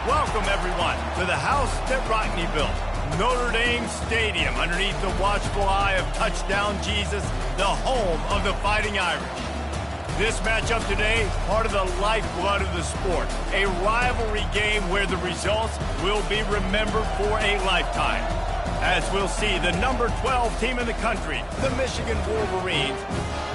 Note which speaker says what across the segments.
Speaker 1: Welcome, everyone, to the house that Rockney built, Notre Dame Stadium, underneath the watchful eye of Touchdown Jesus, the home of the Fighting Irish. This matchup today, part of the lifeblood of the sport, a rivalry game where the results will be remembered for a lifetime. As we'll see, the number 12 team in the country, the Michigan Wolverines,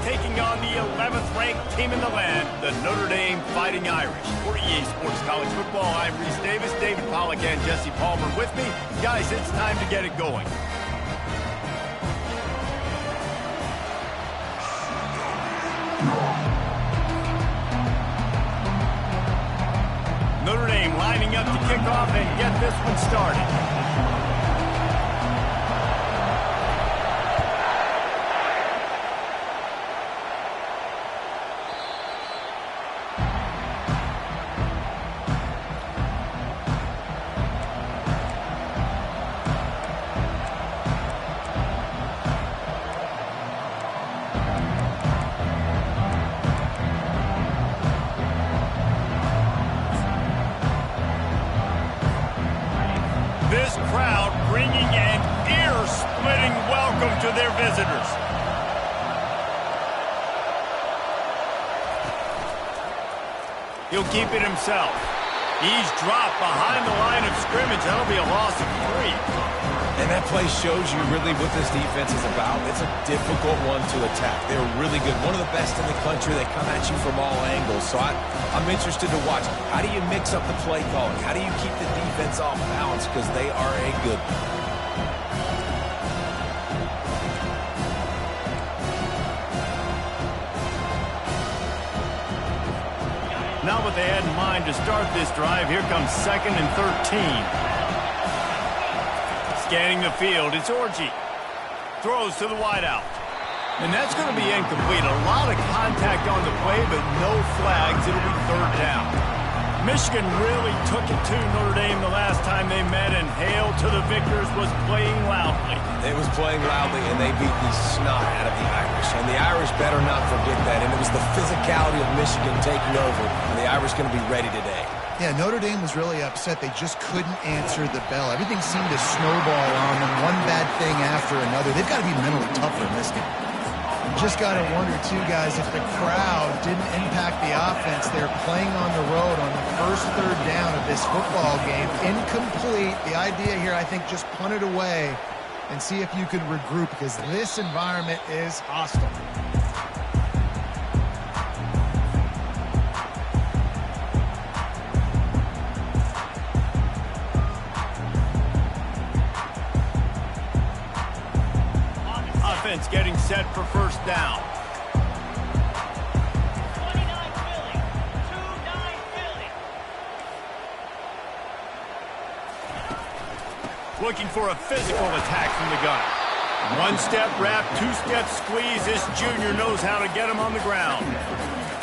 Speaker 1: taking on the 11th-ranked team in the land, the Notre Dame Fighting Irish. For EA Sports College Football, I'm Reese Davis, David Pollack, and Jesse Palmer with me. Guys, it's time to get it going. Notre Dame lining up to kick off and get this one started. This crowd bringing an ear-splitting welcome to their visitors. He'll keep it himself. He's dropped behind the line of scrimmage. That'll be a loss of 3.
Speaker 2: And that play shows you really what this defense is about. It's a difficult one to attack. They're really good. One of the best in the country. They come at you from all angles. So I'm interested to watch. How do you mix up the play calling? How do you keep the defense off balance? Because they are a good one.
Speaker 1: Not what they had in mind to start this drive. Here comes 2nd and 13. Scanning the field, it's Orji. Throws to the wideout. And that's going to be incomplete. A lot of contact on the play, but no flags. It'll be 3rd down. Michigan really took it to Notre Dame the last time they met, and Hail to the Victors was playing loudly.
Speaker 2: It was playing loudly, and they beat the snot out of the Irish. And the Irish better not forget that. And it was the physicality of Michigan taking over, and the Irish going to be ready today.
Speaker 3: Yeah, Notre Dame was really upset. They just couldn't answer the bell. Everything seemed to snowball on them, one bad thing after another. They've got to be mentally tougher in this game. Just got to wonder, too, guys, if the crowd didn't impact the offense. They're playing on the road on the first 3rd down of this football game. Incomplete. The idea here, I think, just punt it away and see if you can regroup, because this environment is hostile.
Speaker 1: Offense getting set for 1st down.
Speaker 4: 29 Philly. 2-9 Philly.
Speaker 1: Looking for a physical attack from the gun. 1-step wrap, 2-step squeeze. This junior knows how to get him on the ground.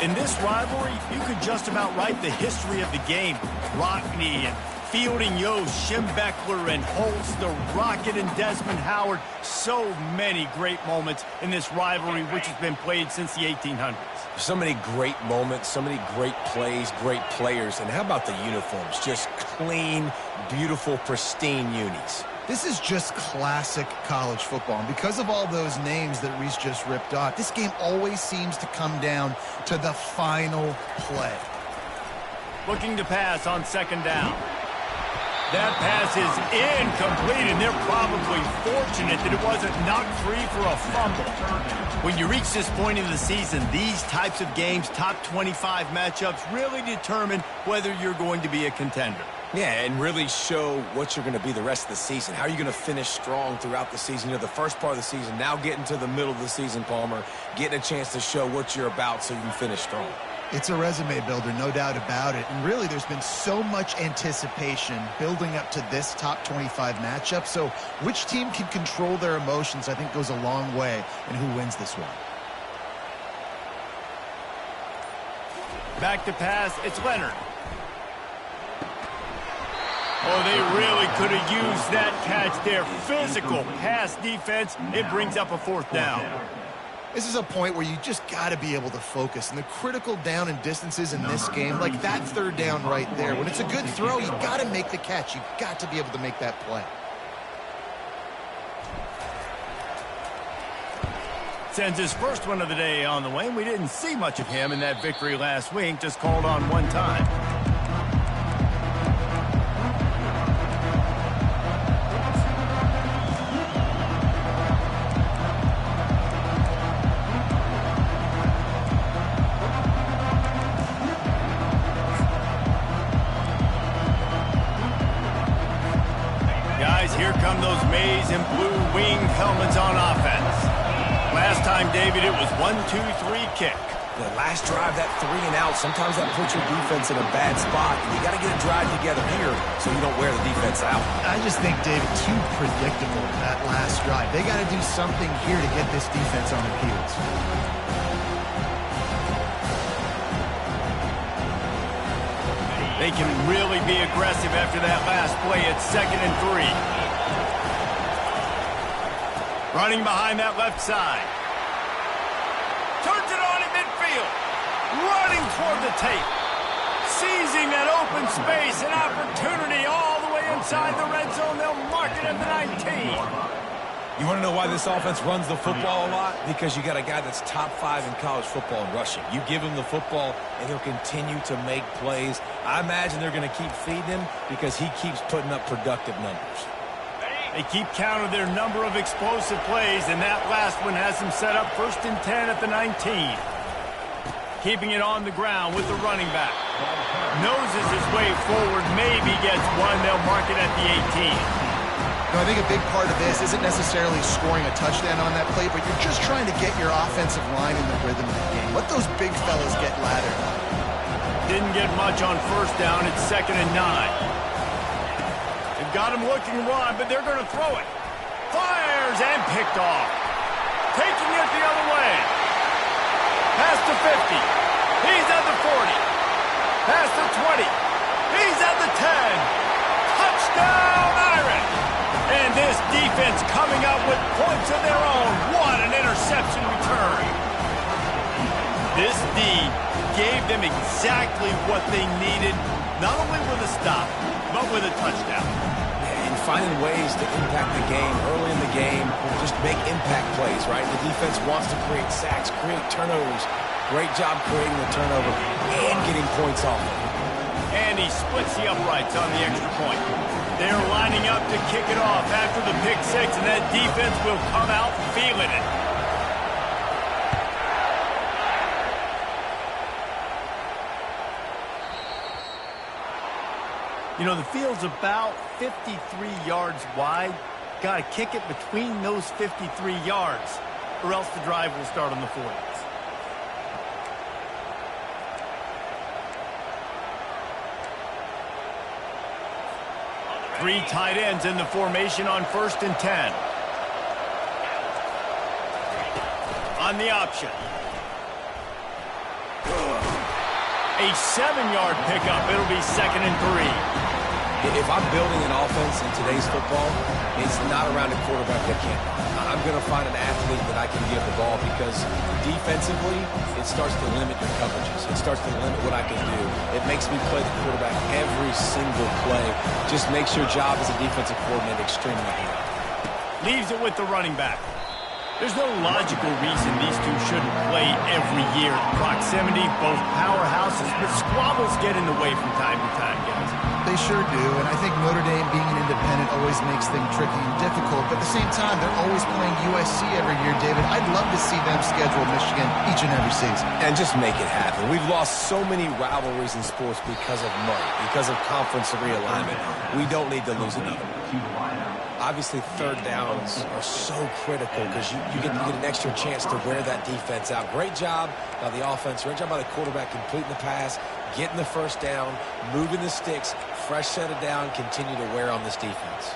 Speaker 1: In this rivalry, you could just about write the history of the game. Rockney and Fielding, Yost, Schembechler, and Holtz, the Rocket, and Desmond Howard. So many great moments in this rivalry, which has been played since the 1800s.
Speaker 2: So many great moments, so many great plays, great players. And how about the uniforms? Just clean, beautiful, pristine unis.
Speaker 3: This is just classic college football. And because of all those names that Reese just ripped off, this game always seems to come down to the final play.
Speaker 1: Looking to pass on 2nd down. That pass is incomplete, and they're probably fortunate that it wasn't knocked free for a fumble. When you reach this point in the season, these types of games, top 25 matchups, really determine whether you're going to be a contender.
Speaker 2: Yeah, and really show what you're going to be the rest of the season. How are you going to finish strong throughout the season? You know, the first part of the season, now getting to the middle of the season, Palmer, getting a chance to show what you're about so you can finish strong.
Speaker 3: It's a resume builder, no doubt about it. And really, there's been so much anticipation building up to this top 25 matchup. So which team can control their emotions, I think, goes a long way in who wins this one.
Speaker 1: Back to pass, it's Leonard. Oh, they really could have used that catch there. Physical pass defense. It brings up a 4th down.
Speaker 3: This is a point where you just got to be able to focus. And the critical down and distances in this game, like that third down right there, when it's a good throw, you got to make the catch. You've got to be able to make that play.
Speaker 1: Sends his first one of the day on the way, and we didn't see much of him in that victory last week, just called on one time. Guys, here come those maize and blue winged helmets on offense. Last time, David, it was 1-2-3 kick.
Speaker 2: The last drive, that 3 and out, sometimes that puts your defense in a bad spot. And you got to get a drive together here so you don't wear the defense out.
Speaker 3: I just think, David, too predictable that last drive. They got to do something here to get this defense on their heels.
Speaker 1: They can really be aggressive after that last play. It's 2nd and 3. Running behind that left side. Turns it on in midfield. Running toward the tape. Seizing that open space and opportunity all the way inside the red zone. They'll mark it at the 19.
Speaker 2: You want to know why this offense runs the football a lot? Because you got a guy that's top 5 in college football in rushing. You give him the football, and he'll continue to make plays. I imagine they're going to keep feeding him because he keeps putting up productive numbers.
Speaker 1: They keep count of their number of explosive plays, and that last one has them set up 1st and 10 at the 19. Keeping it on the ground with the running back. Noses his way forward, maybe gets one. They'll mark it at the 18.
Speaker 3: I think a big part of this isn't necessarily scoring a touchdown on that play, but you're just trying to get your offensive line in the rhythm of the game. Let those big fellas get lathered.
Speaker 1: Didn't get much on 1st down. It's 2nd and 9. They've got him looking wide, but they're going to throw it. Fires and picked off. Taking it the other way. Past the 50. He's at the 40. Past the 20. He's at the 10. Touchdown, Irish. And this defense coming up with points of their own. What an interception return. This D gave them exactly what they needed, not only with a stop, but with a touchdown.
Speaker 2: And finding ways to impact the game early in the game, just make impact plays, right? The defense wants to create sacks, create turnovers. Great job creating the turnover and getting points off of it.
Speaker 1: And he splits the uprights on the extra point. They're lining up to kick it off after the pick 6, and that defense will come out feeling it. You know, the field's about 53 yards wide. Got to kick it between those 53 yards, or else the drive will start on the 40s. Three tight ends in the formation on 1st and 10. On the option. A 7-yard pickup. It'll be 2nd and 3.
Speaker 2: If I'm building an offense in today's football, it's not around a quarterback that can't. I'm going to find an athlete that I can give the ball because defensively, it starts to limit your coverages. It starts to limit what I can do. It makes me play the quarterback every single play. Just makes your job as a defensive coordinator extremely hard.
Speaker 1: Leaves it with the running back. There's no logical reason these two shouldn't play every year. Proximity, both powerhouses, but squabbles get in the way from time to time, guys.
Speaker 3: They sure do, and I think Notre Dame being an independent always makes things tricky and difficult, but at the same time, they're always playing USC every year, David. I'd love to see them schedule Michigan each and every season.
Speaker 2: And just make it happen. We've lost so many rivalries in sports because of money, because of conference realignment. We don't need to lose another one. Obviously, 3rd downs are so critical because you get an extra chance to wear that defense out. Great job by the offense. Great job by the quarterback completing the pass, getting the 1st down, moving the sticks, fresh set of down, continue to wear on this defense.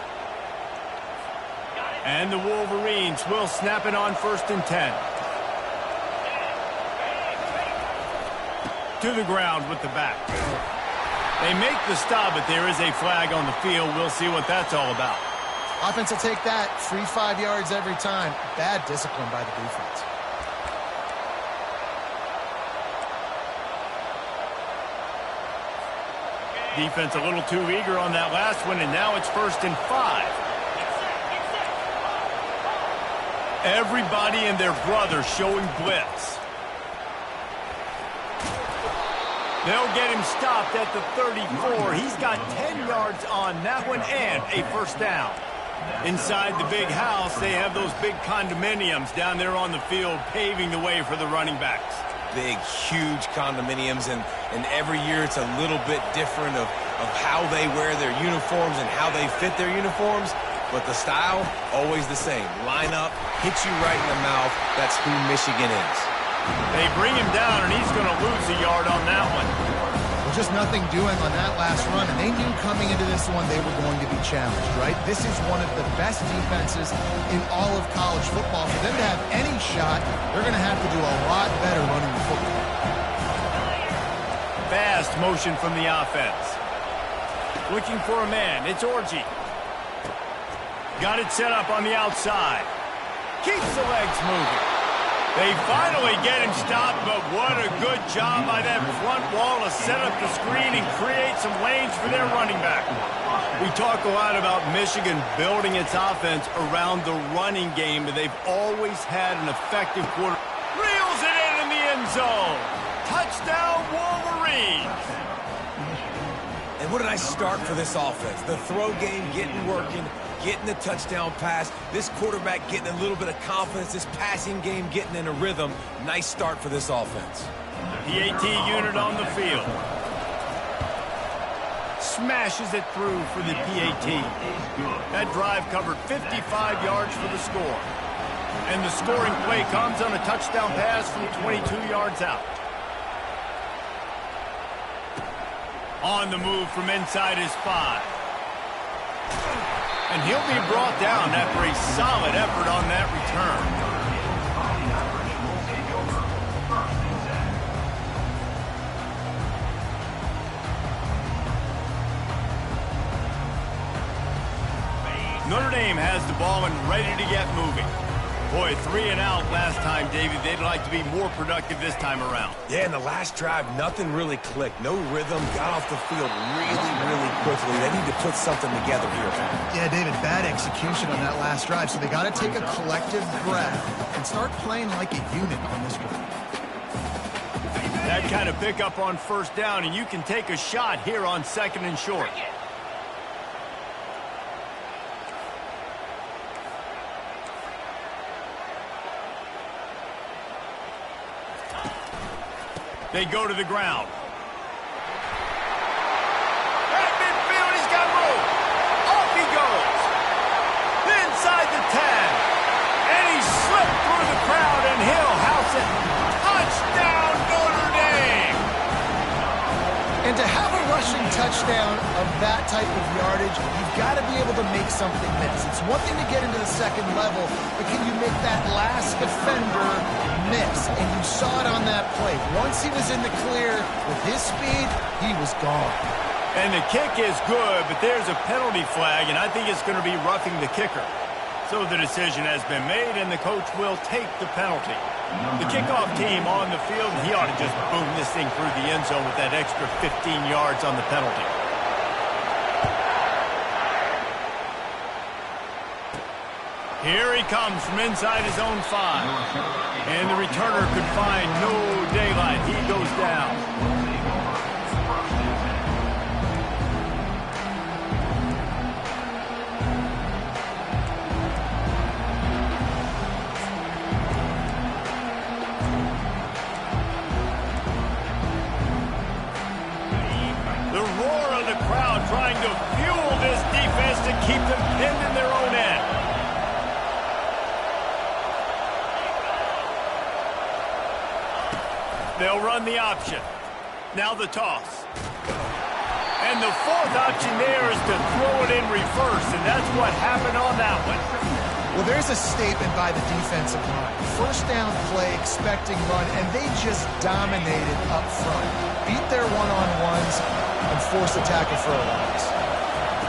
Speaker 1: And the Wolverines will snap it on 1st and 10. To the ground with the back. They make the stop, but there is a flag on the field. We'll see what that's all about.
Speaker 3: Offense will take that. Free 5 yards every time. Bad discipline by the defense.
Speaker 1: Defense a little too eager on that last one, and now it's 1st and 5. Everybody and their brother showing blitz. They'll get him stopped at the 34. He's got 10 yards on that one and a 1st down. Inside the big house, they have those big condominiums down there on the field paving the way for the running backs.
Speaker 2: Big, huge condominiums, and every year it's a little bit different of how they wear their uniforms and how they fit their uniforms, but the style, always the same. Line up, hit you right in the mouth. That's who Michigan is.
Speaker 1: They bring him down, and he's going to lose a yard on that one.
Speaker 3: Well, just nothing doing on that last run, and they knew coming into this one they were going to be challenged, right? This is one of the best defenses in all of college football. For them to have any shot, they're going to have to do a lot better running the football.
Speaker 1: Fast motion from the offense. Looking for a man. It's Orji. Got it set up on the outside. Keeps the legs moving. They finally get him stopped, but what a good job by that front wall to set up the screen and create some lanes for their running back. We talk a lot about Michigan building its offense around the running game, but they've always had an effective quarter. Reels it in the end zone. Touchdown, Wolverines.
Speaker 2: And what did I start for this offense? The throw game getting working, getting the touchdown pass, this quarterback getting a little bit of confidence, this passing game getting in a rhythm. Nice start for this offense.
Speaker 1: PAT unit on the field. Smashes it through for the PAT. That drive covered 55 yards for the score. And the scoring play comes on a touchdown pass from 22 yards out. On the move from inside his 5. And he'll be brought down after a solid effort on that return. Notre Dame has the ball and ready to get moving. Boy, 3 and out last time, David. They'd like to be more productive this time around.
Speaker 2: Yeah, in the last drive, nothing really clicked. No rhythm, got off the field really quickly. They need to put something together here.
Speaker 3: Yeah, David, bad execution on that last drive, so they got to take a collective breath and start playing like a unit on this one.
Speaker 1: That kind of pickup on 1st down, and you can take a shot here on 2nd and short. They go to the ground. At midfield, he's got room. Off he goes. Inside the 10. And he slipped through the crowd, and he'll house it. Touchdown, Notre Dame.
Speaker 3: And to have a rushing touchdown of that type of yardage, you've got to be able to make something miss. It's one thing to get into the 2nd level, but can you make that last defender miss? And you saw it on that play. Once he was in the clear with his speed, he was gone.
Speaker 1: And the kick is good, but there's a penalty flag, and I think it's going to be roughing the kicker. So the decision has been made, and the coach will take the penalty. The kickoff team on the field, he ought to just boom this thing through the end zone with that extra 15 yards on the penalty. Here he comes from inside his own 5. And the returner could find no daylight. He goes down. The roar of the crowd trying to fuel this defense to keep them pinned in their own end. They'll run the option. Now the toss. And the 4th option there is to throw it in reverse, and that's what happened on that one.
Speaker 3: Well, there's a statement by the defensive line. 1st down play, expecting run, and they just dominated up front. Beat their one-on-ones and force a tackle for a loss.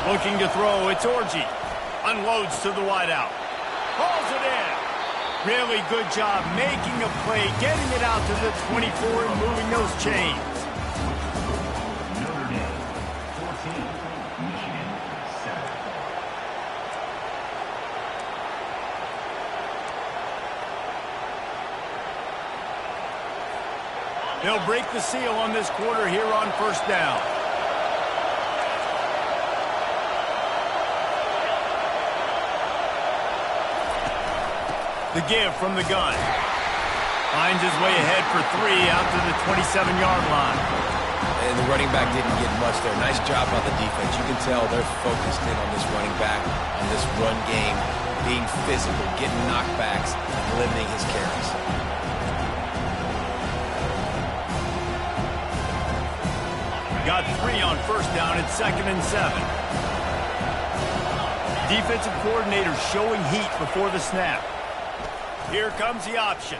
Speaker 1: Looking to throw, it's Orji. Unloads to the wideout. Hauls it in. Really good job making a play, getting it out to the 24 and moving those chains. They'll break the seal on this quarter here on first down. The give from the gun. Finds his way ahead for 3 out to the 27-yard line.
Speaker 2: And the running back didn't get much there. Nice job by the defense. You can tell they're focused in on this running back, on this run game, being physical, getting knockbacks, and limiting his carries.
Speaker 1: Got 3 on first down at 2nd and 7. Defensive coordinator showing heat before the snap. Here comes the option.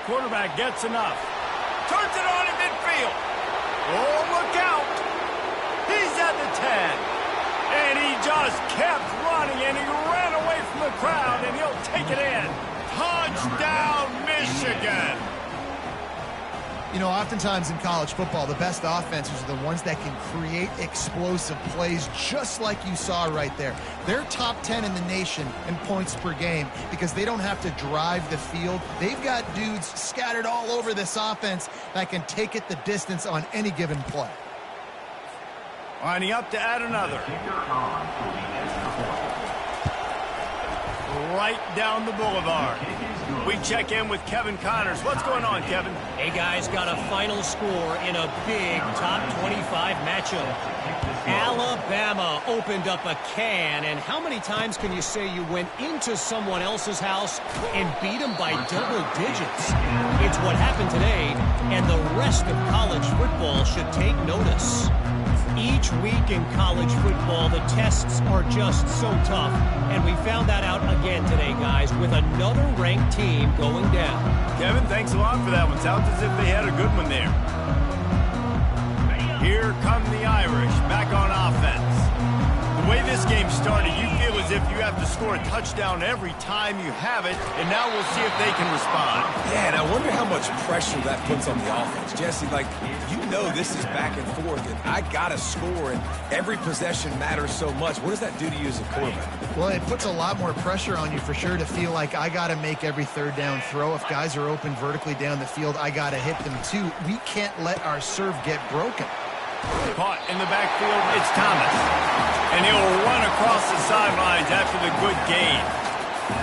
Speaker 1: Quarterback gets enough. Turns it on in midfield. Oh, look out. He's at the 10. And he just kept running, and he ran away from the crowd, and he'll take it in. Touchdown, Michigan.
Speaker 3: You know, oftentimes in college football, the best offenses are the ones that can create explosive plays, just like you saw right there. They're top 10 in the nation in points per game because they don't have to drive the field. They've got dudes scattered all over this offense that can take it the distance on any given play.
Speaker 1: Lining up to add another. Right down the boulevard. We check in with Kevin Connors. What's going on, Kevin?
Speaker 5: Hey, guys, got a final score in a big top 25 matchup. Alabama opened up a can, and how many times can you say you went into someone else's house and beat them by double digits? It's what happened today, and the rest of college football should take notice. Each week in college football, the tests are just so tough, and we found that out again today, guys, with another ranked team going down.
Speaker 1: Kevin, thanks a lot for that one. Sounds as if they had a good one there. Here come the Irish, back on offense. The way this game started, you feel as if you have to score a touchdown every time you have it, and now we'll see if they can respond.
Speaker 2: Yeah, and I wonder how much pressure that puts on the offense. Jesse, like, you know this is back and forth, and I got to score, and every possession matters so much. What does that do to you as a quarterback?
Speaker 3: Well, it puts a lot more pressure on you for sure to feel like I got to make every third down throw. If guys are open vertically down the field, I got to hit them too. We can't let our serve get broken.
Speaker 1: Caught in the backfield, it's Thomas. And he'll run across the sidelines after the good gain.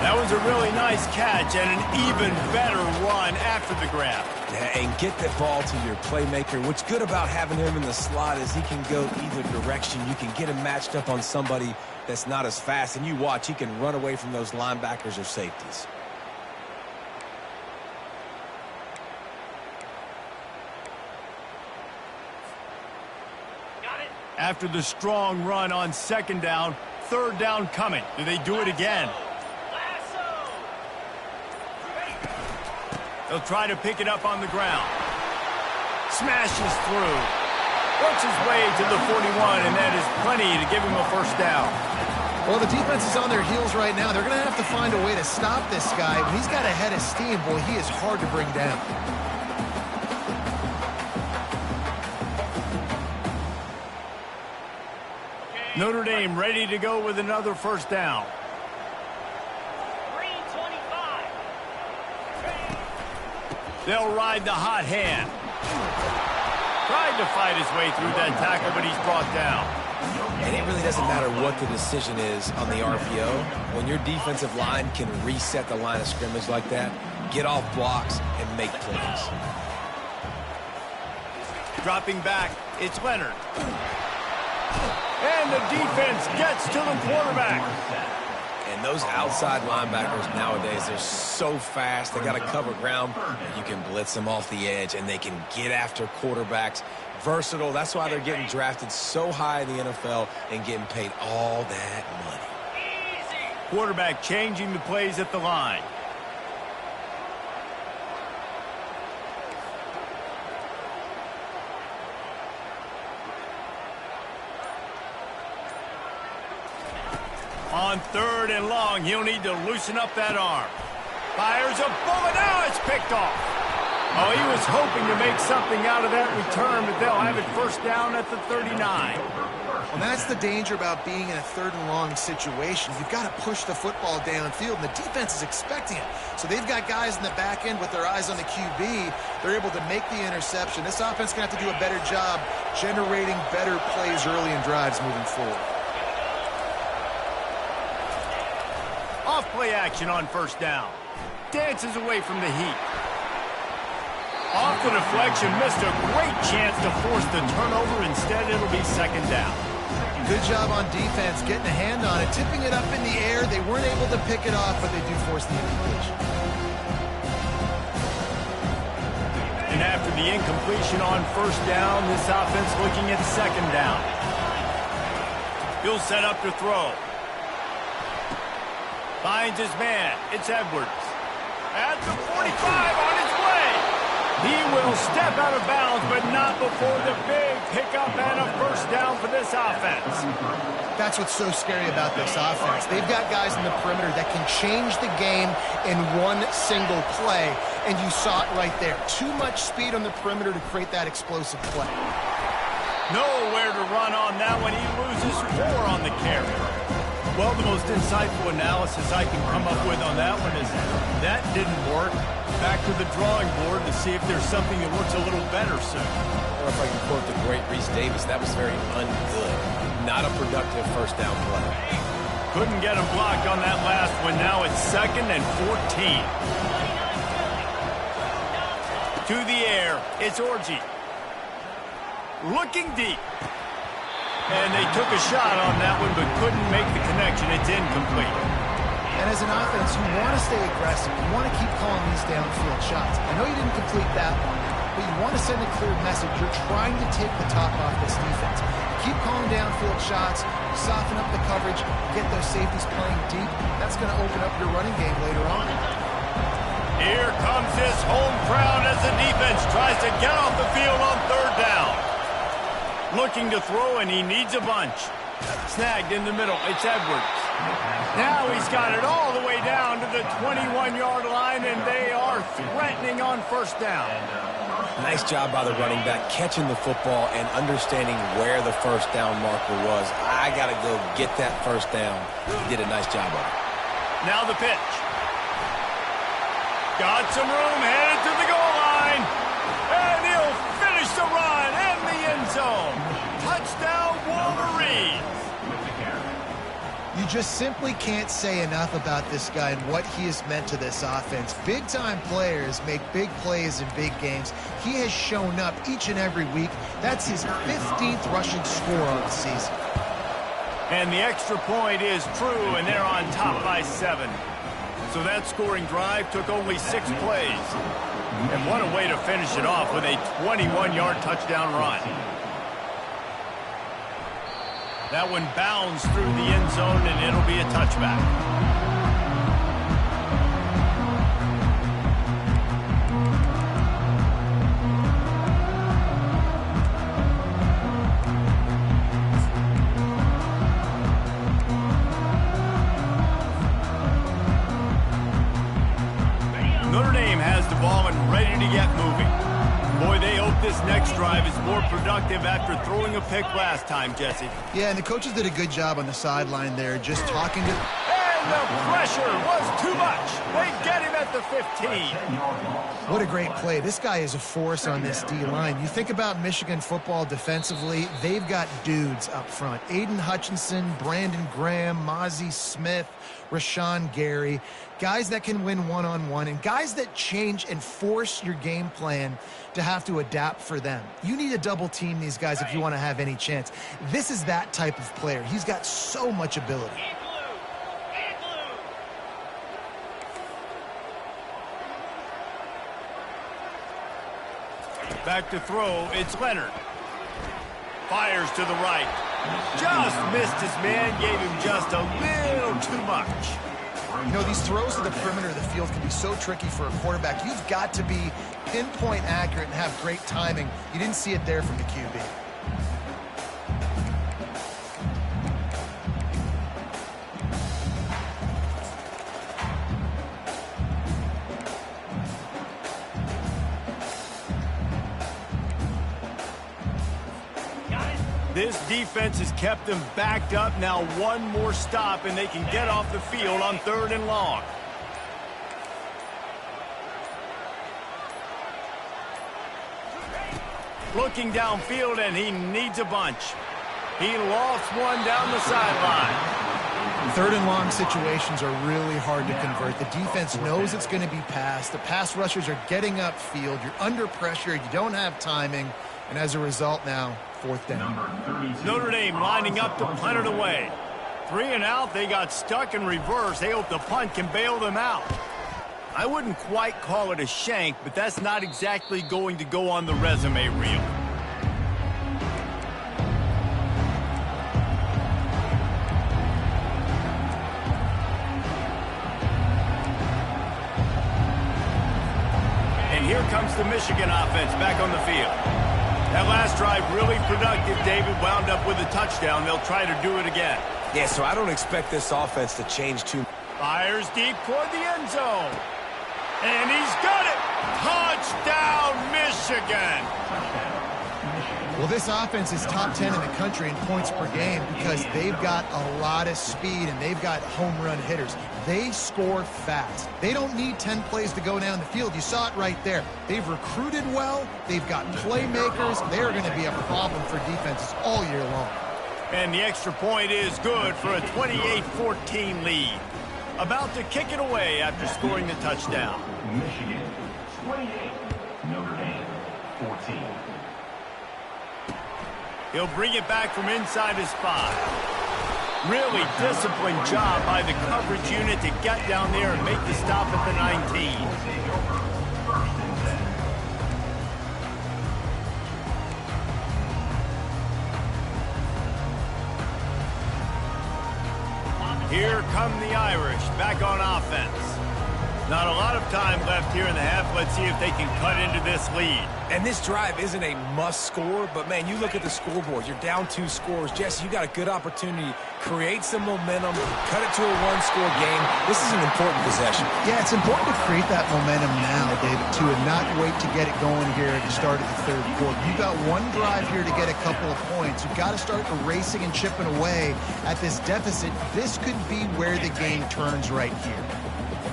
Speaker 1: That was a really nice catch and an even better run after the grab.
Speaker 2: Yeah, and get the ball to your playmaker. What's good about having him in the slot is he can go either direction. You can get him matched up on somebody that's not as fast, and you watch, he can run away from those linebackers or safeties.
Speaker 1: After the strong run on second down, third down coming. Do they do it again? They'll try to pick it up on the ground. Smashes through. Works his way to the 41, and that is plenty to give him a first down.
Speaker 3: Well, the defense is on their heels right now. They're going to have to find a way to stop this guy. When he's got a head of steam, boy, he is hard to bring down.
Speaker 1: Notre Dame ready to go with another first down.
Speaker 4: 325.
Speaker 1: They'll ride the hot hand. Tried to fight his way through that tackle, but he's brought down.
Speaker 2: And it really doesn't matter what the decision is on the RPO. When your defensive line can reset the line of scrimmage like that, get off blocks and make plays.
Speaker 1: Dropping back, it's Leonard. And the defense gets to the quarterback.
Speaker 2: And those outside linebackers nowadays, they're so fast. They got to cover ground. You can blitz them off the edge, and they can get after quarterbacks. Versatile. That's why they're getting drafted so high in the NFL and getting paid all that money.
Speaker 1: Quarterback changing the plays at the line. On third and long, he'll need to loosen up that arm. Fires a bullet. Now it's picked off. Oh, he was hoping to make something out of that return, but they'll have it first down at the 39.
Speaker 3: Well, that's the danger about being in a third and long situation. You've got to push the football downfield, and the defense is expecting it. So they've got guys in the back end with their eyes on the QB. They're able to make the interception. This offense is going to have to do a better job generating better plays early in drives moving forward.
Speaker 1: Off play action on first down. Dances away from the heat. Off the deflection, missed a great chance to force the turnover. Instead, it'll be second down.
Speaker 3: Good job on defense, getting a hand on it, tipping it up in the air. They weren't able to pick it off, but they do force the incompletion.
Speaker 1: And after the incompletion on first down, this offense looking at second down. He'll set up to throw. Finds his man. It's Edwards. At the 45 on his way. He will step out of bounds, but not before the big pickup and a first down for this offense.
Speaker 3: That's what's so scary about this offense. They've got guys in the perimeter that can change the game in one single play, and you saw it right there. Too much speed on the perimeter to create that explosive play.
Speaker 1: Nowhere to run on that one. He loses 4 on the carry. Well, the most insightful analysis I can come up with on that one is that didn't work. Back to the drawing board to see if there's something that works a little better soon.
Speaker 2: Or if I can quote the great Reese Davis, that was very ungood. Not a productive first down play.
Speaker 1: Couldn't get him blocked on that last one. Now it's 2nd and 14. To the air, it's Orji. Looking deep. And they took a shot on that one, but couldn't make the connection. It's incomplete.
Speaker 3: And as an offense, you want to stay aggressive. You want to keep calling these downfield shots. I know you didn't complete that one, but you want to send a clear message. You're trying to take the top off this defense. Keep calling downfield shots, soften up the coverage, get those safeties playing deep. That's going to open up your running game later on.
Speaker 1: Here comes this home crowd as the defense tries to get off the field on third down. Looking to throw, and he needs a bunch. Snagged in the middle. It's Edwards. Now he's got it all the way down to the 21-yard line, and they are threatening on first down.
Speaker 2: Nice job by the running back, catching the football and understanding where the first down marker was. I got to go get that first down. He did a nice job of it.
Speaker 1: Now the pitch. Got some room, headed to the goal line. And he'll finish the run in the end zone. Touchdown, Wolverines.
Speaker 3: You just simply can't say enough about this guy and what he has meant to this offense. Big-time players make big plays in big games. He has shown up each and every week. That's his 15th rushing score on the season.
Speaker 1: And the extra point is true, and they're on top by 7. So that scoring drive took only 6 plays. And what a way to finish it off with a 21-yard touchdown run. That one bounds through the end zone, and it'll be a touchback. Notre Dame has the ball and ready to get moving. Boy, they hope this next drive is more productive after throwing a pick last time, Jesse.
Speaker 3: Yeah, and the coaches did a good job on the sideline there, just talking to...
Speaker 1: And the pressure was too much. They get him at the 15.
Speaker 3: What a great play. This guy is a force on this D-line. You think about Michigan football defensively, they've got dudes up front. Aiden Hutchinson, Brandon Graham, Mozzie Smith, Rashawn Gary. Guys that can win one-on-one and guys that change and force your game plan to have to adapt for them. You need to double team these guys if you want to have any chance. This is that type of player. He's got so much ability.
Speaker 1: Back to throw, it's Leonard. Fires to the right. Just missed his man, gave him just a little too much.
Speaker 3: You know, these throws to the perimeter of the field can be so tricky for a quarterback. You've got to be pinpoint accurate and have great timing. You didn't see it there from the QB.
Speaker 1: This defense has kept them backed up. Now one more stop, and they can get off the field on 3rd and long. Looking downfield, and he needs a bunch. He lost one down the sideline.
Speaker 3: 3rd and long situations are really hard to convert. The defense knows it's going to be passed. The pass rushers are getting upfield. You're under pressure. You don't have timing. And as a result now, 4th down.
Speaker 1: Notre Dame lining up to punt it away. 3 and out. They got stuck in reverse. They hope the punt can bail them out. I wouldn't quite call it a shank, but that's not exactly going to go on the resume reel. And here comes the Michigan offense back on the field. That last drive really productive. David wound up with a touchdown. They'll try to do it again.
Speaker 2: Yeah, so I don't expect this offense to change too much.
Speaker 1: Fires deep toward the end zone. And he's got it. Touchdown, Michigan.
Speaker 3: Well, this offense is top 10 in the country in points per game because they've got a lot of speed and they've got home run hitters. They score fast. They don't need 10 plays to go down the field. You saw it right there. They've recruited well. They've got playmakers. They're going to be a problem for defenses all year long.
Speaker 1: And the extra point is good for a 28-14 lead. About to kick it away after scoring the touchdown.
Speaker 4: Michigan 28, Notre Dame 14.
Speaker 1: He'll bring it back from inside his 5. Really disciplined job by the coverage unit to get down there and make the stop at the 19. Here come the Irish, back on offense. Not a lot of time left here in the half. Let's see if they can cut into this lead.
Speaker 2: And this drive isn't a must score, but man, you look at the scoreboard. You're down 2 scores. Jesse, you got a good opportunity. Create some momentum. Cut it to a 1-score game. This is an important possession.
Speaker 3: Yeah, it's important to create that momentum now, David, too, and not wait to get it going here at the start of the 3rd quarter. You've got one drive here to get a couple of points. You've got to start erasing and chipping away at this deficit. This could be where the game turns right here.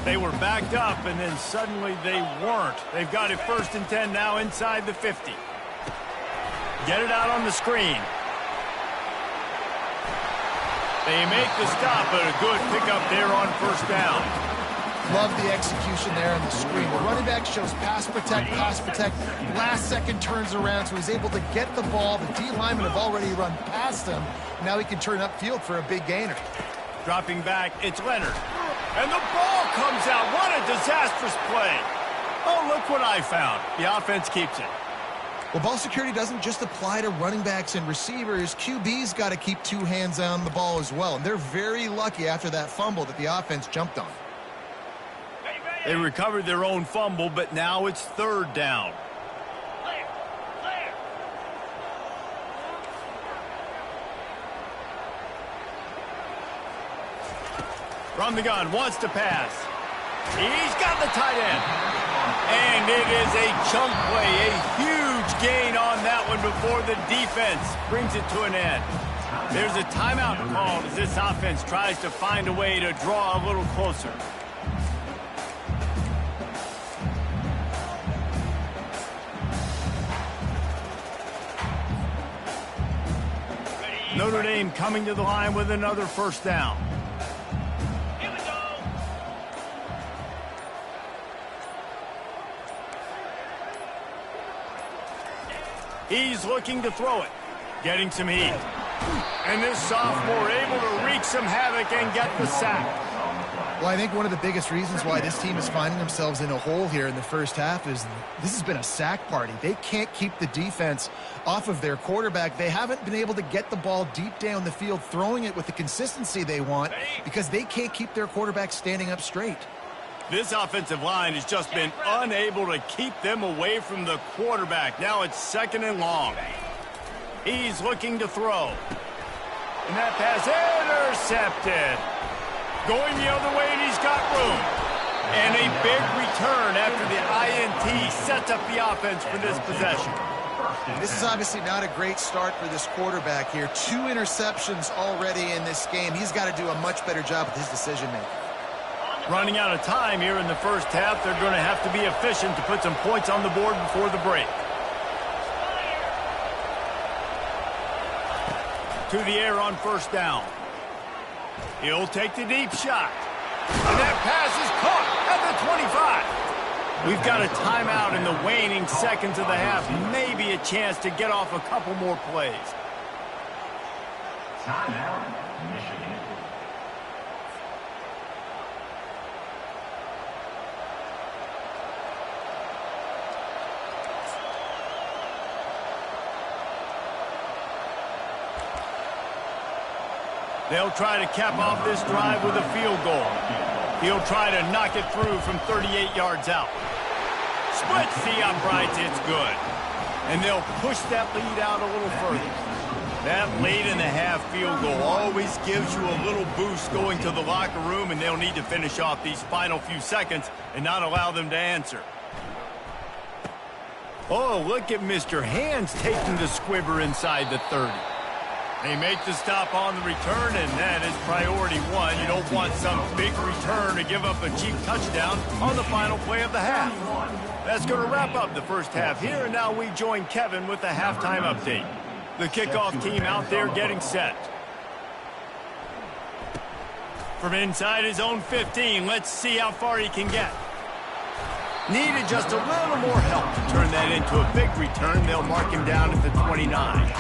Speaker 1: They were backed up, and then suddenly they weren't. They've got it 1st and 10 now inside the 50. Get it out on the screen. They make the stop, but a good pickup there on 1st down.
Speaker 3: Love the execution there on the screen. The running back shows pass protect, pass protect. Last second turns around, so he's able to get the ball. The D linemen have already run past him. Now he can turn upfield for a big gainer.
Speaker 1: Dropping back, it's Leonard. And the ball comes out. What a disastrous play. Oh, look what I found. The offense keeps it.
Speaker 3: Well, ball security doesn't just apply to running backs and receivers. QB's got to keep 2 hands on the ball as well. And they're very lucky after that fumble that the offense jumped on.
Speaker 1: They recovered their own fumble, but now it's 3rd down. From the gun, wants to pass. He's got the tight end. And it is a chunk play, a huge gain on that one before the defense brings it to an end. There's a timeout called as this offense tries to find a way to draw a little closer. Notre Dame coming to the line with another 1st down. He's looking to throw it. Getting some heat. And this sophomore able to wreak some havoc and get the sack.
Speaker 3: Well, I think one of the biggest reasons why this team is finding themselves in a hole here in the 1st half is this has been a sack party. They can't keep the defense off of their quarterback. They haven't been able to get the ball deep down the field, throwing it with the consistency they want because they can't keep their quarterback standing up straight.
Speaker 1: This offensive line has just been unable to keep them away from the quarterback. Now it's 2nd and long. He's looking to throw. And that pass intercepted. Going the other way, and he's got room. And a big return after the INT sets up the offense for this possession.
Speaker 3: This is obviously not a great start for this quarterback here. 2 interceptions already in this game. He's got to do a much better job with his decision-making.
Speaker 1: Running out of time here in the first half. They're going to have to be efficient to put some points on the board before the break. To the air on first down. He'll take the deep shot. And that pass is caught at the 25. We've got a timeout in the waning seconds of the half. Maybe a chance to get off a couple more plays.
Speaker 4: Timeout, Michigan.
Speaker 1: They'll try to cap off this drive with a field goal. He'll try to knock it through from 38 yards out. Splits the uprights, it's good. And they'll push that lead out a little further. That late in the half field goal always gives you a little boost going to the locker room, and they'll need to finish off these final few seconds and not allow them to answer. Oh, look at Mr. Hands taking the squibber inside the 30. They make the stop on the return, and that is priority one. You don't want some big return to give up a cheap touchdown on the final play of the half. That's going to wrap up the first half here, and now we join Kevin with the halftime update. The kickoff team out there getting set. From inside his own 15, let's see how far he can get. Needed just a little more help to turn that into a big return. They'll mark him down at the 29.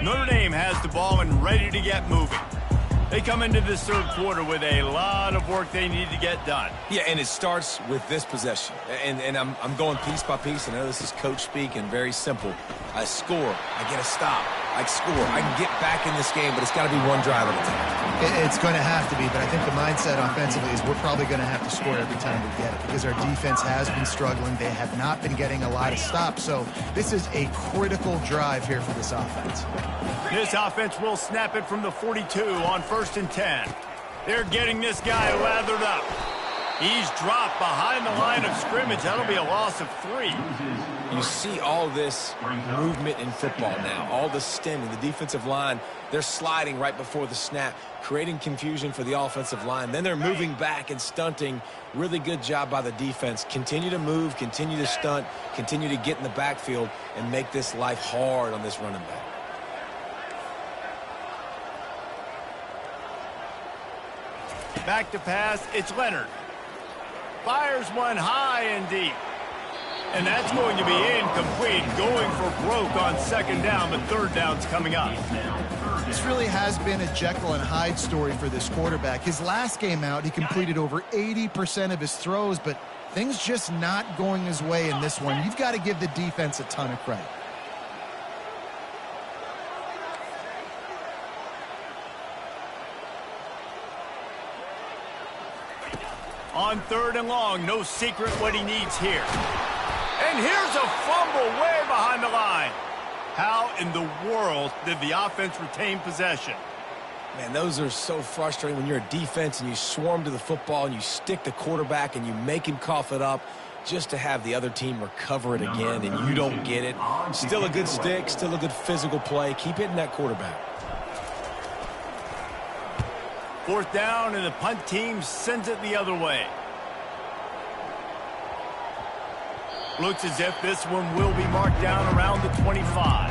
Speaker 1: Notre Dame has the ball and ready to get moving. They come into this third quarter with a lot of work they need to get done.
Speaker 2: Yeah, and it starts with this possession. And I'm going piece by piece. I know this is coach speak and very simple. I score. I get a stop. I score. I can get back in this game, but it's got to be one drive at a time.
Speaker 3: It's going to have to be, but I think the mindset offensively is we're probably going to have to score every time we get it because our defense has been struggling. They have not been getting a lot of stops, so this is a critical drive here for this offense.
Speaker 1: This offense will snap it from the 42 on 1st and 10. They're getting this guy lathered up. He's dropped behind the line of scrimmage. That'll be a loss of 3.
Speaker 2: You see all this movement in football now, all the stemming, the defensive line, they're sliding right before the snap, creating confusion for the offensive line. Then they're moving back and stunting. Really good job by the defense. Continue to move, continue to stunt, continue to get in the backfield and make this life hard on this running back.
Speaker 1: Back to pass, it's Leonard. Fires one high and deep. And that's going to be incomplete. Going for broke on 2nd down, but 3rd down's coming up.
Speaker 3: This really has been a Jekyll and Hyde story for this quarterback. His last game out, he completed over 80% of his throws, but things just not going his way in this one. You've got to give the defense a ton of credit.
Speaker 1: On 3rd and long, no secret what he needs here. And here's a fumble way behind the line. How in the world did the offense retain possession?
Speaker 2: Man, those are so frustrating when you're a defense and you swarm to the football and you stick the quarterback and you make him cough it up just to have the other team recover it again and you don't get it. Still a good stick, still a good physical play. Keep hitting that quarterback.
Speaker 1: 4th down, and the punt team sends it the other way. Looks as if this one will be marked down around the 25.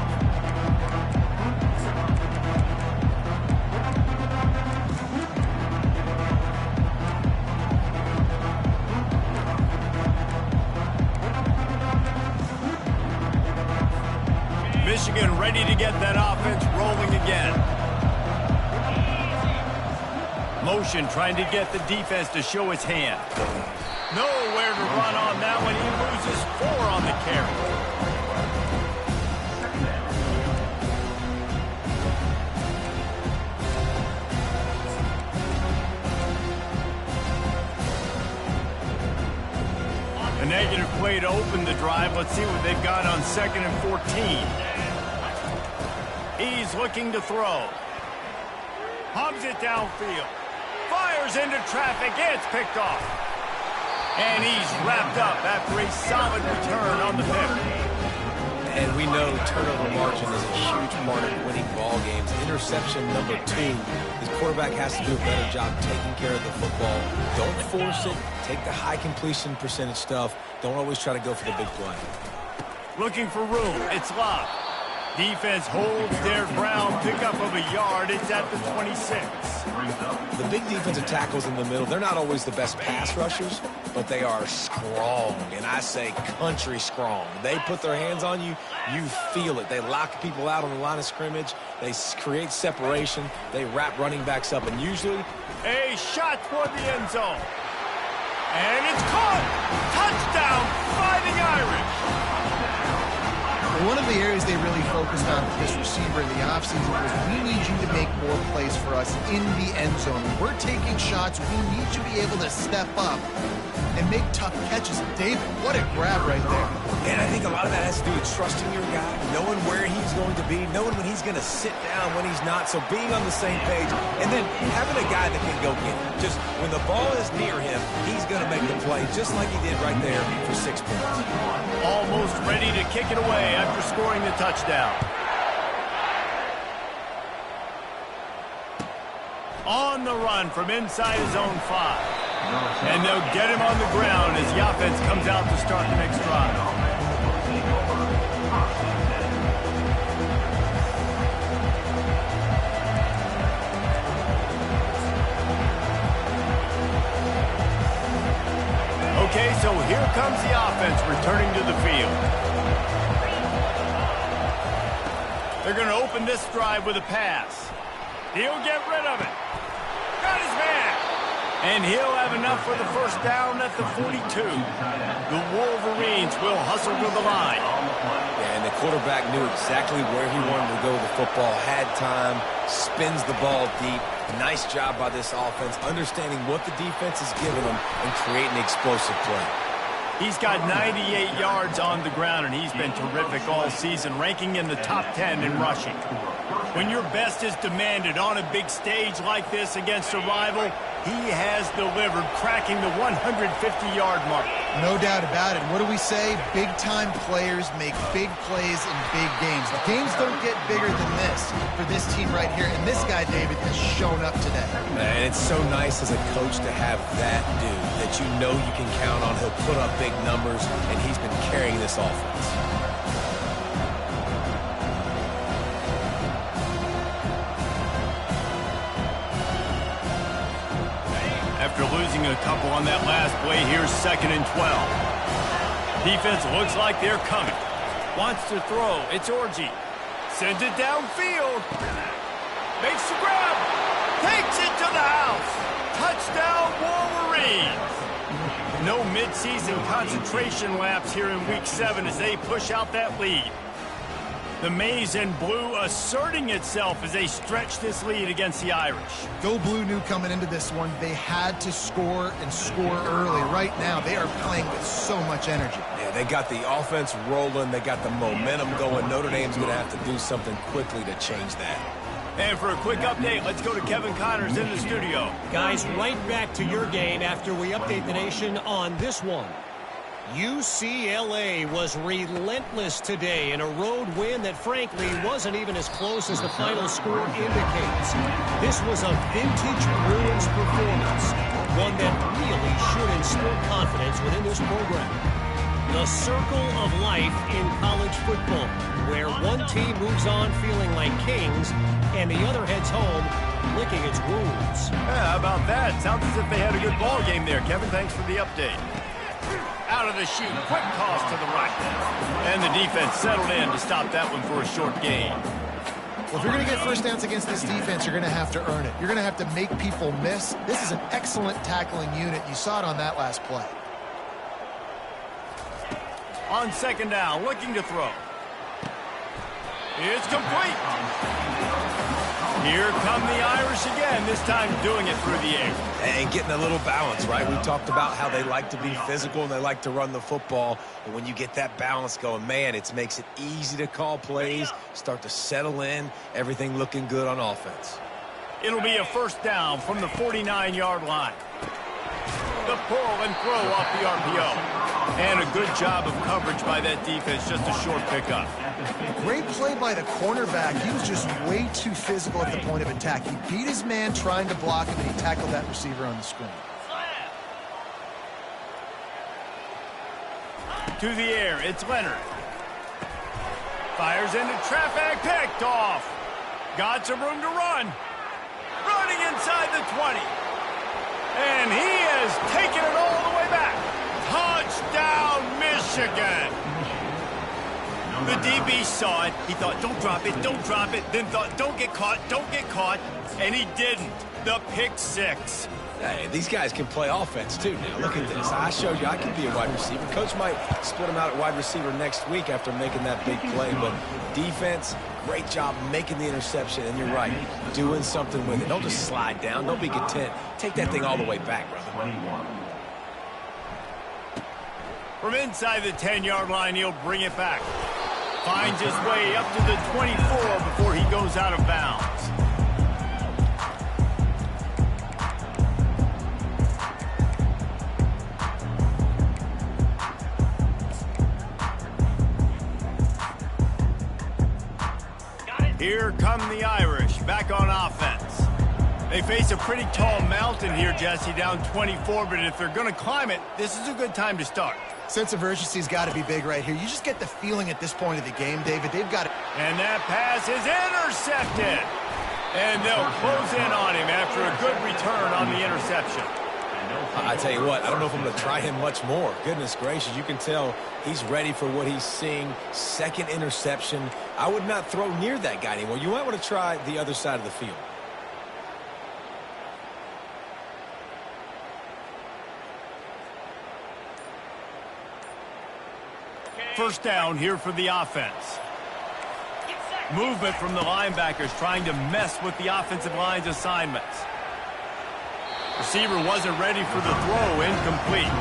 Speaker 1: Michigan ready to get that offense rolling again. Motion trying to get the defense to show its hand. Nowhere to run on that one. He loses 4 on the carry. A negative play to open the drive. Let's see what they've got on 2nd and 14. He's looking to throw. Pumps it downfield. Fires into traffic. It's picked off. And he's wrapped up after a solid return on the pick.
Speaker 2: And we know turnover margin is a huge part of winning ball games. Interception number 2. His quarterback has to do a better job taking care of the football. Don't force it. Take the high completion percentage stuff. Don't always try to go for the big play.
Speaker 1: Looking for room. It's locked. Defense holds their ground. Pickup of a yard. It's at the 26.
Speaker 2: The big defensive tackles in the middle, they're not always the best pass rushers, but they are strong, and I say country strong. They put their hands on you, you feel it. They lock people out on the line of scrimmage. They create separation. They wrap running backs up, and usually
Speaker 1: a shot toward the end zone. And it's caught. Touchdown, Fighting Irish.
Speaker 3: One of the areas they really focused on with this receiver in the offseason was we need you to make more plays for us in the end zone. When we're taking shots, we need you to be able to step up and make tough catches. David, what a grab right there.
Speaker 2: And I think a lot of that has to do with trusting your guy, knowing where he's going to be, knowing when he's going to sit down, when he's not. So being on the same page, and then having a guy that can go get it. Just when the ball is near him, he's going to make the play, just like he did right there for 6 points.
Speaker 1: Almost ready to kick it away after scoring the touchdown. On the run from inside his own 5. And they'll get him on the ground as the offense comes out to start the next drive. Okay, so here comes the offense returning to the field. They're going to open this drive with a pass. He'll get rid of it. Got his man. And he'll have enough for the first down at the 42. The Wolverines will hustle to the line.
Speaker 2: Yeah, and the quarterback knew exactly where he wanted to go with the football, had time, spins the ball deep. Nice job by this offense, understanding what the defense is giving them and creating explosive play.
Speaker 1: He's got 98 yards on the ground, and he's been terrific all season, ranking in the top 10 in rushing. When your best is demanded on a big stage like this against a rival, he has delivered, cracking the 150-yard mark.
Speaker 3: No doubt about it. What do we say? Big-time players make big plays in big games. The games don't get bigger than this for this team right here, and this guy, David, has shown up today.
Speaker 2: And it's so nice as a coach to have that dude that you know you can count on. He'll put up big numbers, and he's been carrying this offense.
Speaker 1: After losing a couple on that last play, here's 2nd and 12. Defense looks like they're coming. Wants to throw. It's Orji. Sends it downfield. Makes the grab. Takes it to the house. Touchdown, Wolverines. No midseason concentration laps here in Week 7 as they push out that lead. The maize and blue asserting itself as they stretch this lead against the Irish.
Speaker 3: Go Blue knew coming into this one they had to score and score early. Right now, they are playing with so much energy.
Speaker 2: Yeah, they got the offense rolling. They got the momentum going. Notre Dame's going to have to do something quickly to change that.
Speaker 1: And for a quick update, let's go to Kevin Connors in the studio.
Speaker 5: Guys, right back to your game after we update the nation on this one. UCLA was relentless today in a road win that frankly wasn't even as close as the final score indicates. This was a vintage Bruins performance, one that really should instill confidence within this program. The circle of life in college football, where one team moves on feeling like kings and the other heads home licking its wounds.
Speaker 1: Yeah, how about that? Sounds as if they had a good ball game there. Kevin, thanks for the update. Out of the chute, quick toss to the right. And the defense settled in to stop that one for a short gain.
Speaker 3: Well, if you're going to get first downs against this defense, you're going to have to earn it. You're going to have to make people miss. This is an excellent tackling unit. You saw it on that last play.
Speaker 1: On 2nd down, looking to throw. It's complete. Here come the Irish again, this time doing it through the air.
Speaker 2: And getting a little balance, right? We talked about how they like to be physical and they like to run the football. And when you get that balance going, man, it makes it easy to call plays, start to settle in, everything looking good on offense.
Speaker 1: It'll be a first down from the 49-yard line. The pull and throw off the RPO. And a good job of coverage by that defense, just a short pickup.
Speaker 3: Great play by the cornerback. He was just way too physical at the point of attack. He beat his man trying to block him, and he tackled that receiver on the screen.
Speaker 1: To the air, it's Leonard. Fires into traffic, picked off. Got some room to run. Running inside the 20. And he has taken it all the way back. Touchdown, Michigan. The DB saw it. He thought, don't drop it, don't drop it. Then thought, don't get caught, don't get caught. And he didn't. The pick six.
Speaker 2: Hey, these guys can play offense, too. Now, look at this. I showed you I can be a wide receiver. Coach might split him out at wide receiver next week after making that big play. But defense, great job making the interception. And you're right, doing something with it. Don't just slide down. Don't be content. Take that thing all the way back, brother.
Speaker 4: 21.
Speaker 1: From inside the 10-yard line, he'll bring it back. Finds his way up to the 24 before he goes out of bounds. Here come the Irish, back on offense. They face a pretty tall mountain here, Jesse, down 24, but if they're going to climb it, this is a good time to start.
Speaker 3: Sense of urgency's got to be big right here. You just get the feeling at this point of the game, David. They've got it.
Speaker 1: And that pass is intercepted. And they'll close in on him after a good return on the interception.
Speaker 2: I tell you what, I don't know if I'm going to try him much more. Goodness gracious, you can tell he's ready for what he's seeing. Second interception. I would not throw near that guy anymore. You might want to try the other side of the field.
Speaker 1: First down here for the offense. Movement from the linebackers trying to mess with the offensive line's assignments. Receiver wasn't ready for the throw, incomplete.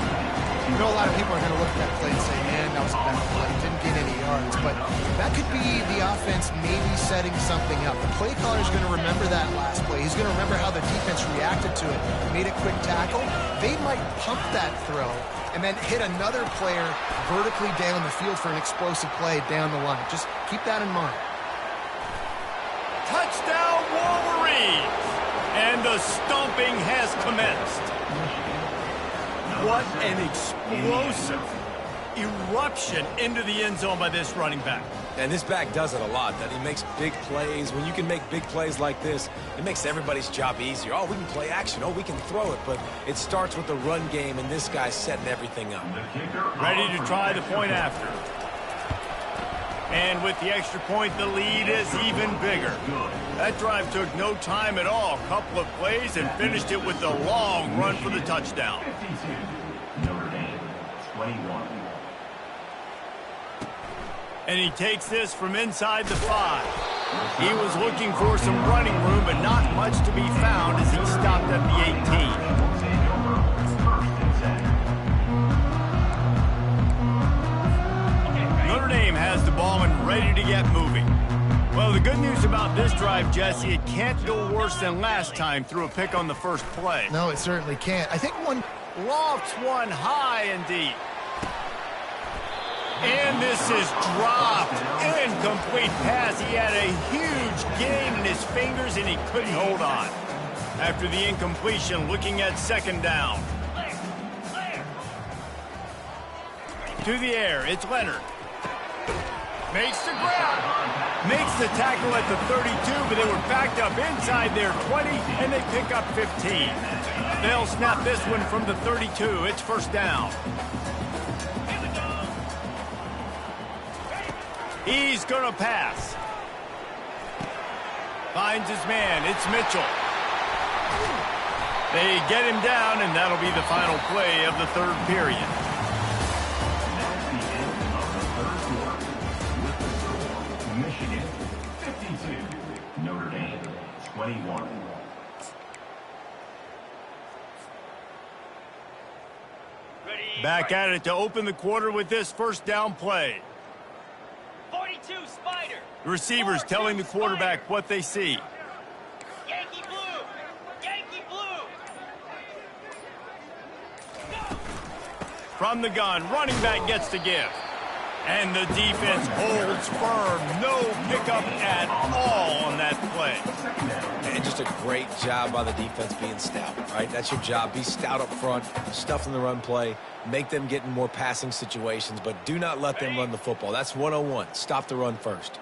Speaker 3: You know, a lot of people are going to look at that play and say, man, that was a bad play. Didn't get any yards. But that could be the offense maybe setting something up. The play caller is going to remember that last play. He's going to remember how the defense reacted to it. Made a quick tackle. They might pump that throw and then hit another player vertically down the field for an explosive play down the line. Just keep that in mind.
Speaker 1: Touchdown, Wolverines! And the stomping has commenced. What an explosive eruption into the end zone by this running back.
Speaker 2: And this back does it a lot, that he makes big plays. When you can make big plays like this, it makes everybody's job easier. Oh, we can play action. Oh, we can throw it. But it starts with the run game, and this guy's setting everything up.
Speaker 1: Ready to try the point after. And with the extra point, the lead is even bigger. That drive took no time at all. A couple of plays and finished it with the long run for the touchdown.
Speaker 4: 52. Notre Dame, 21.
Speaker 1: And he takes this from inside the 5. He was looking for some running room, but not much to be found as he stopped at the 18. Notre Dame has the ball and ready to get moving. Well, the good news about this drive, Jesse, it can't go worse than last time through a pick on the first play.
Speaker 3: No, it certainly can't. I think one
Speaker 1: lofts one high and deep. And this is dropped. Incomplete pass. He had a huge gain in his fingers, and he couldn't hold on. After the incompletion, looking at second down. To the air, it's Leonard. Makes the grab. Makes the tackle at the 32, but they were backed up inside their 20, and they pick up 15. They'll snap this one from the 32. It's first down. He's going to pass. Finds his man. It's Mitchell. They get him down, and that'll be the final play of the third period.
Speaker 4: Michigan, 52. Notre Dame, 21.
Speaker 1: Back at it to open the quarter with this first down play.
Speaker 6: 42 Spider.
Speaker 1: The receivers telling the quarterback what they see.
Speaker 6: Yankee Blue.
Speaker 1: From the gun, running back gets to give. And the defense holds firm. No pickup at all on that play.
Speaker 2: And just a great job by the defense being stout, right? That's your job. Be stout up front, stuff in the run play, make them get in more passing situations, but do not let them run the football. That's 101. Stop the run first.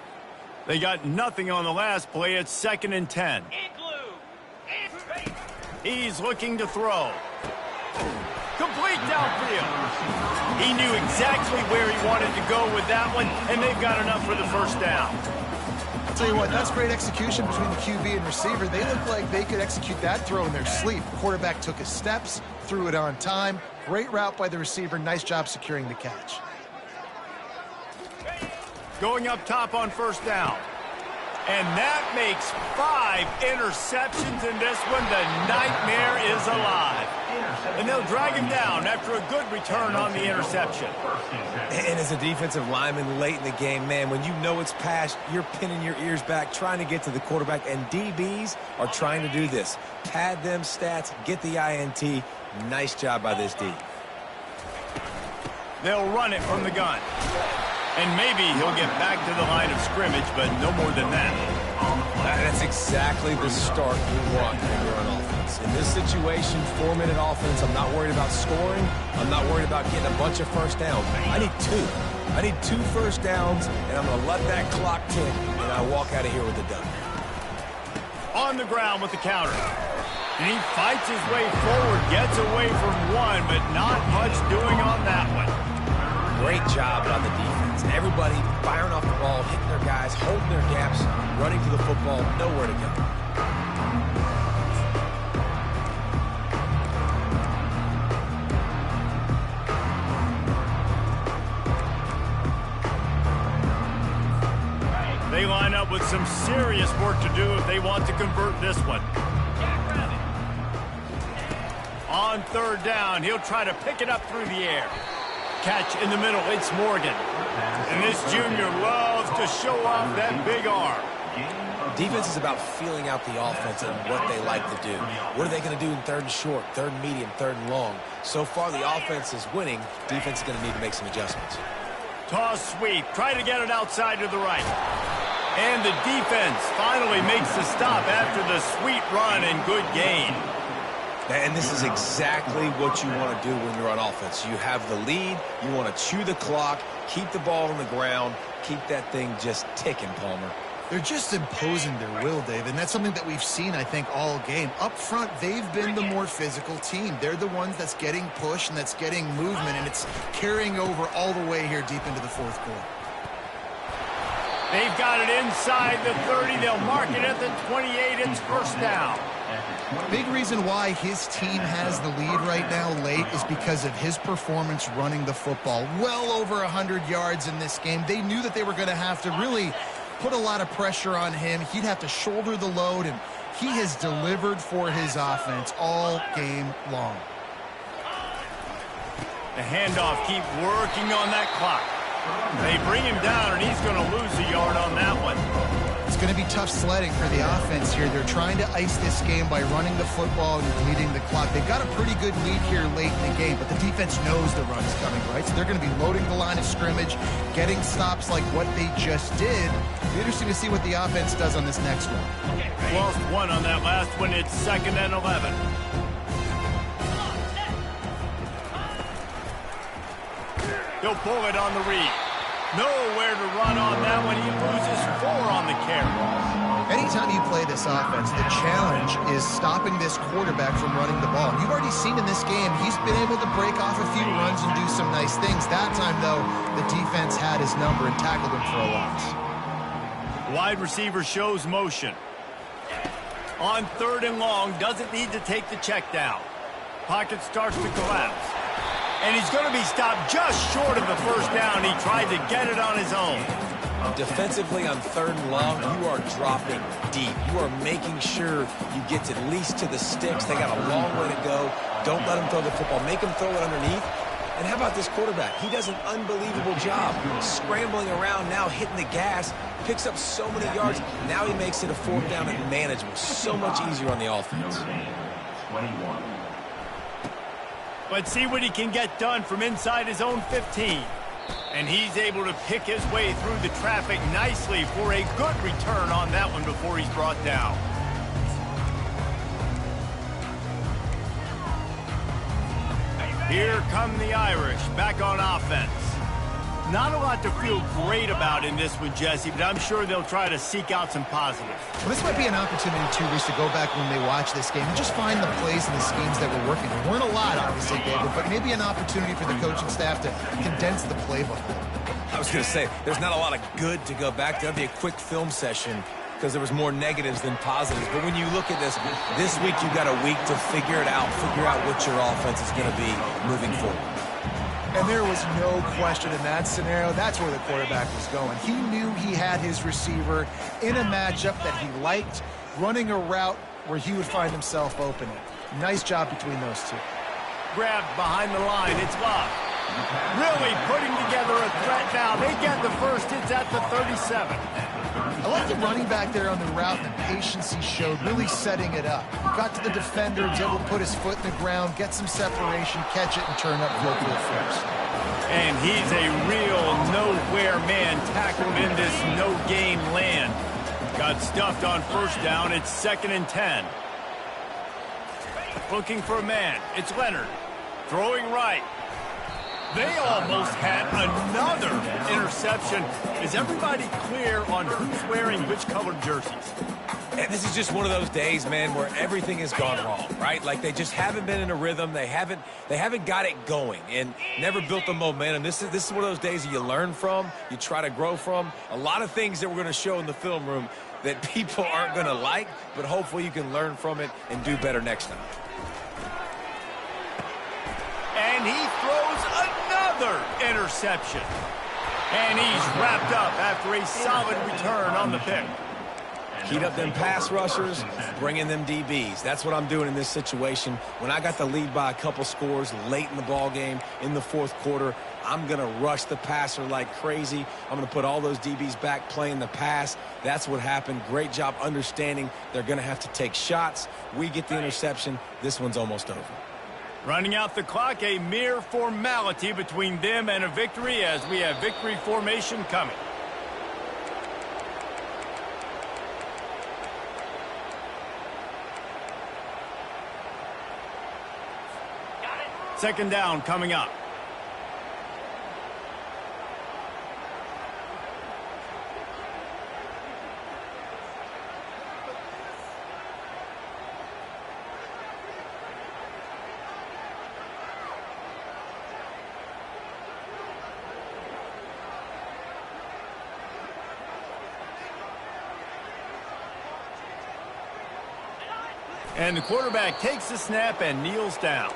Speaker 1: They got nothing on the last play. It's 2nd and 10. He's looking to throw. Complete downfield. He knew exactly where he wanted to go with that one, and they've got enough for the first down.
Speaker 3: I'll tell you what, that's great execution between the QB and receiver. They look like they could execute that throw in their sleep. The quarterback took his steps, threw it on time. Great route by the receiver. Nice job securing the catch.
Speaker 1: Going up top on first down. And that makes 5 interceptions in this one. The nightmare is alive. And they'll drag him down after a good return on the interception.
Speaker 2: And as a defensive lineman late in the game, man, when you know it's past, you're pinning your ears back, trying to get to the quarterback, and DBs are trying to do this. Pad them stats, get the INT. Nice job by this D.
Speaker 1: They'll run it from the gun. And maybe he'll get back to the line of scrimmage, but no more than that.
Speaker 2: That's exactly the start you want when you're on offense. In this situation, 4-minute offense, I'm not worried about scoring. I'm not worried about getting a bunch of first downs. I need 2. I need 2 first downs, and I'm going to let that clock tick, and I walk out of here with a done.
Speaker 1: On the ground with the counter. And he fights his way forward, gets away from one, but not much doing on that one.
Speaker 2: Great job on the defense. Everybody firing off the ball, hitting their guys, holding their gaps, running to the football, nowhere to go.
Speaker 1: They line up with some serious work to do if they want to convert this one. On third down, he'll try to pick it up through the air. Catch in the middle, it's Morgan. And this junior loves to show off that big arm.
Speaker 2: Defense is about feeling out the offense and what they like to do. What are they going to do in 3rd and short, 3rd and medium, 3rd and long? So far, the offense is winning. Defense is going to need to make some adjustments.
Speaker 1: Toss sweep, try to get it outside to the right. And the defense finally makes the stop after the sweet run and good gain.
Speaker 2: And this is exactly what you want to do when you're on offense. You have the lead. You want to chew the clock, keep the ball on the ground, keep that thing just ticking, Palmer.
Speaker 3: They're just imposing their will, Dave, and that's something that we've seen, I think, all game. Up front, they've been the more physical team. They're the ones that's getting push and that's getting movement, and it's carrying over all the way here deep into the 4th quarter.
Speaker 1: They've got it inside the 30. They'll mark it at the 28. It's first down.
Speaker 3: Big reason why his team has the lead right now late is because of his performance running the football. Well over 100 yards in this game. They knew that they were going to have to really put a lot of pressure on him. He'd have to shoulder the load, and he has delivered for his offense all game long.
Speaker 1: The handoff, keep working on that clock. They bring him down, and he's going to lose a yard on that one.
Speaker 3: It's going to be tough sledding for the offense here. They're trying to ice this game by running the football and leading the clock. They've got a pretty good lead here late in the game, but the defense knows the run's coming, right? So they're going to be loading the line of scrimmage, getting stops like what they just did. It'll be interesting to see what the offense does on this next one.
Speaker 1: Lost 1 on that last one. It's 2nd and 11. He'll pull it on the read. Nowhere to run on that one. He loses 4 on the carry.
Speaker 3: Anytime you play this offense, the challenge is stopping this quarterback from running the ball. You've already seen in this game, he's been able to break off a few runs and do some nice things. That time, though, the defense had his number and tackled him for a loss.
Speaker 1: Wide receiver shows motion. On 3rd and long, doesn't need to take the check down. Pocket starts to collapse. And he's going to be stopped just short of the first down. He tried to get it on his own.
Speaker 2: Defensively on 3rd and long, you are dropping deep. You are making sure you get at least to the sticks. They got a long way to go. Don't let him throw the football. Make him throw it underneath. And how about this quarterback? He does an unbelievable job scrambling around, now hitting the gas, picks up so many yards. Now he makes it a 4th down and manageable. So much easier on the offense.
Speaker 4: 21.
Speaker 1: Let's see what he can get done from inside his own 15. And he's able to pick his way through the traffic nicely for a good return on that one before he's brought down. Here come the Irish back on offense. Not a lot to feel great about in this one, Jesse, but I'm sure they'll try to seek out some positives.
Speaker 3: Well, this might be an opportunity, too, Reese, to go back when they watch this game and just find the plays and the schemes that were working. There weren't a lot, obviously, David, but maybe an opportunity for the coaching staff to condense the playbook.
Speaker 2: I was going to say, there's not a lot of good to go back to. That'd be a quick film session because there was more negatives than positives. But when you look at this week you've got a week to figure it out, figure out what your offense is going to be moving forward.
Speaker 3: And there was no question in that scenario. That's where the quarterback was going. He knew he had his receiver in a matchup that he liked, running a route where he would find himself open. Nice job between those two.
Speaker 1: Grabbed behind the line. It's Love. Really putting together a threat now. They get the first. It's at the 37.
Speaker 3: I like the running back there on the route and the patience he showed, really setting it up. Got to the defender, was able to put his foot in the ground, get some separation, catch it, and turn up field goal first.
Speaker 1: And he's a real nowhere man tackled in this no-gain land. Got stuffed on first down. It's 2nd and 10. Looking for a man. It's Leonard. Throwing right. They almost had another interception. Is everybody clear on who's wearing which colored jerseys?
Speaker 2: And this is just one of those days, man, where everything has gone wrong, right? Like they just haven't been in a rhythm. They haven't got it going and never built the momentum. This is one of those days that you learn from, you try to grow from. A lot of things that we're going to show in the film room that people aren't going to like, but hopefully you can learn from it and do better next time.
Speaker 1: And he throws another interception. And he's wrapped up after a solid return on the pick.
Speaker 2: Heat up them pass rushers, bring in them DBs. That's what I'm doing in this situation. When I got the lead by a couple scores late in the ball game, in the fourth quarter, I'm going to rush the passer like crazy. I'm going to put all those DBs back playing the pass. That's what happened. Great job understanding they're going to have to take shots. We get the interception. This one's almost over.
Speaker 1: Running out the clock, a mere formality between them and a victory as we have victory formation coming. Second down coming up. And the quarterback takes the snap and kneels down.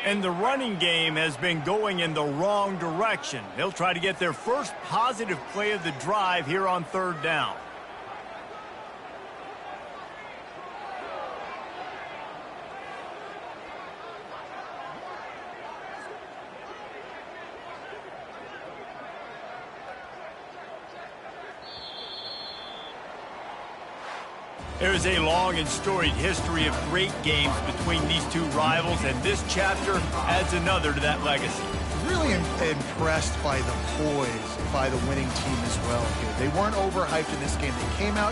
Speaker 1: And the running game has been going in the wrong direction. They'll try to get their first positive play of the drive here on third down. There's a long and storied history of great games between these two rivals, and this chapter adds another to that legacy.
Speaker 3: Really impressed by the poise by the winning team as well here. They weren't overhyped in this game. They came out